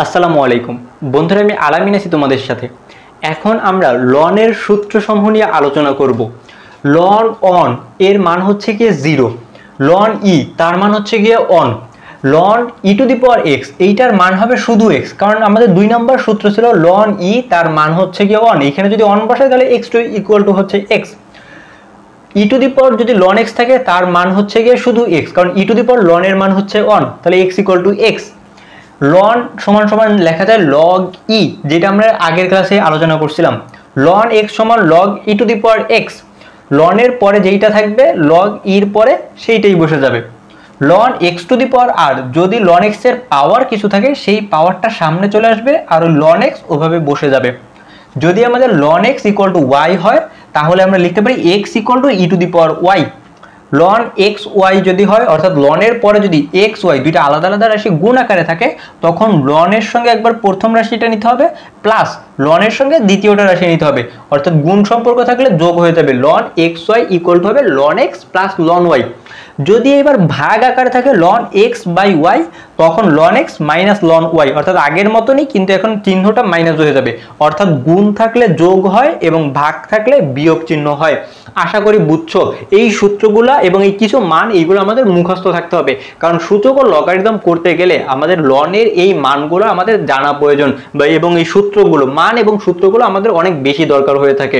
আসসালামু আলাইকুম বন্ধুরা, আমি আলামিন আছি তোমাদের সাথে। এখন আমরা লনের সূত্রসমূহ নিয়ে আলোচনা করব। লন অন এর মান হচ্ছে গিয়ে 0, লন ই তার মান হচ্ছে গিয়ে one, ln e to the power x এইটার মান হবে শুধু এক্স, কারণ আমাদের 2 নম্বর সূত্র ছিল লন ই তার মান হচ্ছে গিয়ে অন। এখানে যদি অন বসাই তাহলে এক্স টু ইকুয়াল টু হচ্ছে এক্স। ই টু দি পাওয়ার যদি লন এক্স থাকে তার মান হচ্ছে গিয়ে শুধু এক্স, কারণ ই টু দি পাওয়ার লনের মান হচ্ছে অন, তাহলে x equal to x. Ln সমান সমান লেখা যায় লগ ই, যেটা আমরা আগের ক্লাসে আলোচনা করছিলাম। লন এক্স সমান log e to the power x, লনের পরে যেইটা থাকবে লগ ইর পরে সেইটাই বসে যাবে। Ln x to the power r, যদি লন এক্স এর পাওয়ার কিছু থাকে সেই পাওয়ারটা সামনে চলে আসবে আর লন এক্স ওভাবে বসে যাবে। যদি আমাদের ln x equal to y হয় তাহলে আমরা লিখতে পারি x equal to e to the power y. Ln x y যদি হয়, অর্থাৎ লনের পরে যদি এক্স ওয়াই দুইটা আলাদা আলাদা রাশি গুণ আকারে থাকে, তখন লনের সঙ্গে একবার প্রথম রাশিটা নিতে হবে প্লাস লনের সঙ্গে দ্বিতীয়টা রাশি নিতে হবে, অর্থাৎ গুণ সম্পর্ক থাকলে যোগ হয়ে যাবে। Ln x y equal to হবে ln x plus ln y. যদি এবার ভাগ আকারে থাকে লন এক্স বাই ওয়াই, তখন ln x minus ln y, অর্থাৎ আগের মতনই, কিন্তু এখন চিহ্নটা মাইনাস হয়ে যাবে, অর্থাৎ গুণ থাকলে যোগ হয় এবং ভাগ থাকলে বিয়োগ চিহ্ন হয়। আশা করি বুঝছো। এই সূত্রগুলা এবং এই কিছু মান এইগুলো আমাদের মুখস্থ থাকতে হবে, কারণ সূচক ও লগারিদম করতে গেলে আমাদের লনের এই মানগুলো আমাদের জানা প্রয়োজন, এবং এই সূত্রগুলো মান এবং সূত্রগুলো আমাদের অনেক বেশি দরকার হয়ে থাকে।